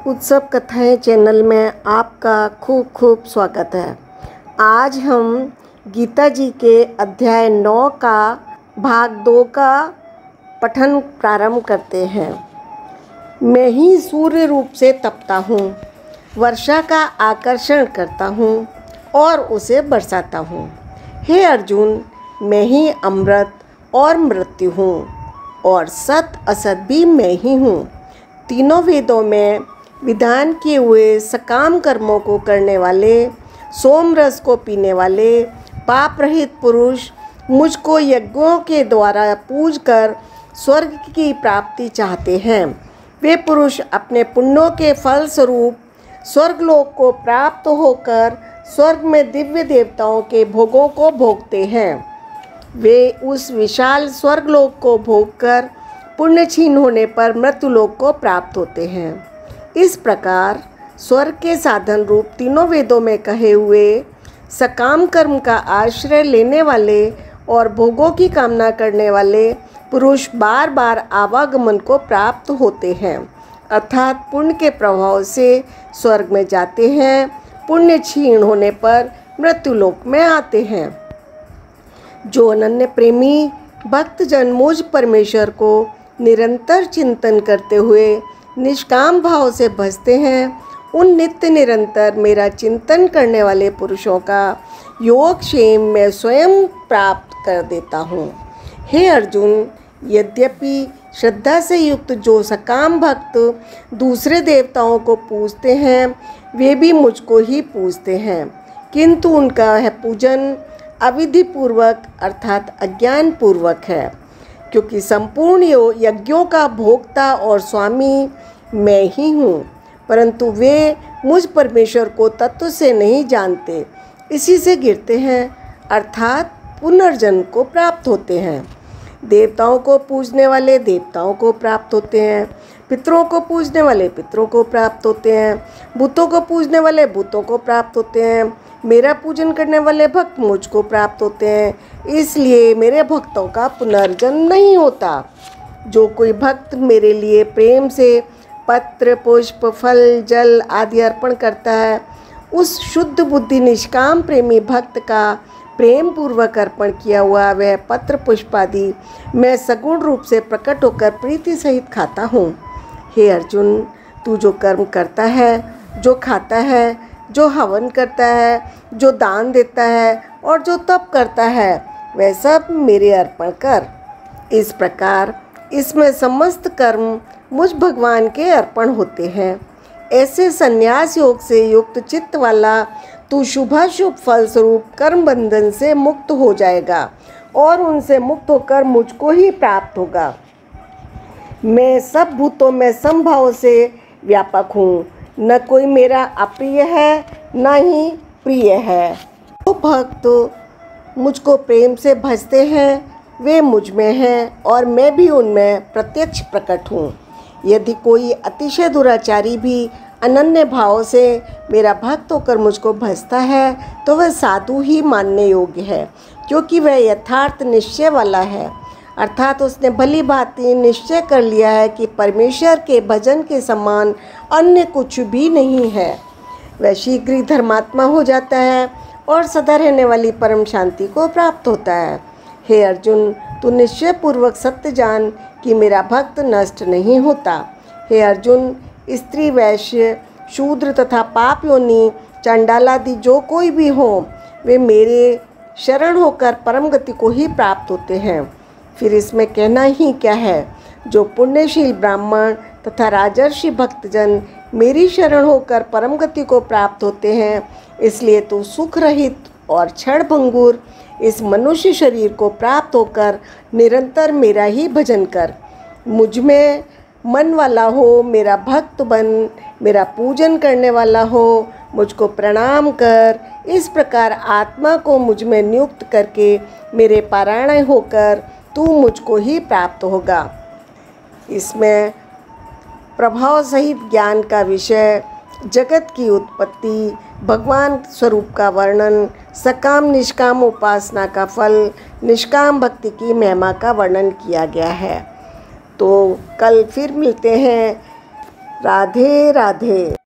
उत्सव कथाएं चैनल में आपका खूब खूब स्वागत है। आज हम गीता जी के अध्याय 9 का भाग 2 का पठन प्रारंभ करते हैं। मैं ही सूर्य रूप से तपता हूँ, वर्षा का आकर्षण करता हूँ और उसे बरसाता हूँ। हे अर्जुन, मैं ही अमृत और मृत्यु हूँ और सत असत भी मैं ही हूँ। तीनों वेदों में विधान किए हुए सकाम कर्मों को करने वाले, सोम रस को पीने वाले, पाप रहित पुरुष मुझको यज्ञों के द्वारा पूज कर स्वर्ग की प्राप्ति चाहते हैं। वे पुरुष अपने पुण्यों के फल स्वरूप स्वर्गलोक को प्राप्त होकर स्वर्ग में दिव्य देवताओं के भोगों को भोगते हैं। वे उस विशाल स्वर्गलोक को भोगकर पुण्य क्षीण होने पर मृत्युलोक को प्राप्त होते हैं। इस प्रकार स्वर्ग के साधन रूप तीनों वेदों में कहे हुए सकाम कर्म का आश्रय लेने वाले और भोगों की कामना करने वाले पुरुष बार बार आवागमन को प्राप्त होते हैं, अर्थात पुण्य के प्रभाव से स्वर्ग में जाते हैं, पुण्य क्षीण होने पर मृत्युलोक में आते हैं। जो अनन्य प्रेमी भक्तजन मुझ परमेश्वर को निरंतर चिंतन करते हुए निष्काम भाव से भजते हैं, उन नित्य निरंतर मेरा चिंतन करने वाले पुरुषों का योगक्षेम मैं स्वयं प्राप्त कर देता हूँ। हे अर्जुन, यद्यपि श्रद्धा से युक्त जो सकाम भक्त दूसरे देवताओं को पूजते हैं, वे भी मुझको ही पूजते हैं, किंतु उनका यह पूजन अविधिपूर्वक अर्थात अज्ञान पूर्वक है, क्योंकि संपूर्ण यज्ञों का भोक्ता और स्वामी मैं ही हूँ, परंतु वे मुझ परमेश्वर को तत्व से नहीं जानते, इसी से गिरते हैं, अर्थात पुनर्जन्म को प्राप्त होते हैं। देवताओं को पूजने वाले देवताओं को प्राप्त होते हैं, पितरों को पूजने वाले पितरों को प्राप्त होते हैं, भूतों को पूजने वाले भूतों को प्राप्त होते हैं, मेरा पूजन करने वाले भक्त मुझको प्राप्त होते हैं, इसलिए मेरे भक्तों का पुनर्जन्म नहीं होता। जो कोई भक्त मेरे लिए प्रेम से पत्र, पुष्प, फल, जल आदि अर्पण करता है, उस शुद्ध बुद्धि निष्काम प्रेमी भक्त का प्रेम पूर्वक अर्पण किया हुआ वह पत्र पुष्प आदि मैं सगुण रूप से प्रकट होकर प्रीति सहित खाता हूँ। हे अर्जुन, तू जो कर्म करता है, जो खाता है, जो हवन करता है, जो दान देता है और जो तप करता है, वह सब मेरे अर्पण कर। इस प्रकार इसमें समस्त कर्म मुझ भगवान के अर्पण होते हैं। ऐसे संन्यास योग से युक्त चित्त वाला तू शुभाशुभ फल स्वरूप कर्म बंधन से मुक्त हो जाएगा और उनसे मुक्त होकर मुझको ही प्राप्त होगा। मैं सब भूतों में समभाव से व्यापक हूँ, न कोई मेरा अप्रिय है न ही प्रिय है। जो भक्त मुझको प्रेम से भजते हैं वे मुझ में हैं और मैं भी उनमें प्रत्यक्ष प्रकट हूँ। यदि कोई अतिशय दुराचारी भी अनन्य भाव से मेरा भक्त होकर मुझको भजता है तो वह साधु ही मानने योग्य है, क्योंकि वह यथार्थ निश्चय वाला है, अर्थात उसने भली भांति निश्चय कर लिया है कि परमेश्वर के भजन के समान अन्य कुछ भी नहीं है। वह शीघ्र ही धर्मात्मा हो जाता है और सदा रहने वाली परम शांति को प्राप्त होता है। हे अर्जुन, तू निश्चय पूर्वक सत्य जान कि मेरा भक्त नष्ट नहीं होता। हे अर्जुन, स्त्री, वैश्य, शूद्र तथा पाप योनि, चंडालादि जो कोई भी हो, वे मेरे शरण होकर परम गति को ही प्राप्त होते हैं। फिर इसमें कहना ही क्या है। जो पुण्यशील ब्राह्मण तथा राजर्षि भक्तजन मेरी शरण होकर परम गति को प्राप्त होते हैं, इसलिए तू सुख रहित और क्षण भंगुर इस मनुष्य शरीर को प्राप्त होकर निरंतर मेरा ही भजन कर। मुझ में मन वाला हो, मेरा भक्त बन, मेरा पूजन करने वाला हो, मुझको प्रणाम कर। इस प्रकार आत्मा को मुझ में नियुक्त करके मेरे पारायण होकर तू मुझको ही प्राप्त होगा। इसमें प्रभाव सहित ज्ञान का विषय, जगत की उत्पत्ति, भगवान स्वरूप का वर्णन, सकाम निष्काम उपासना का फल, निष्काम भक्ति की महिमा का वर्णन किया गया है। तो कल फिर मिलते हैं राधे राधे।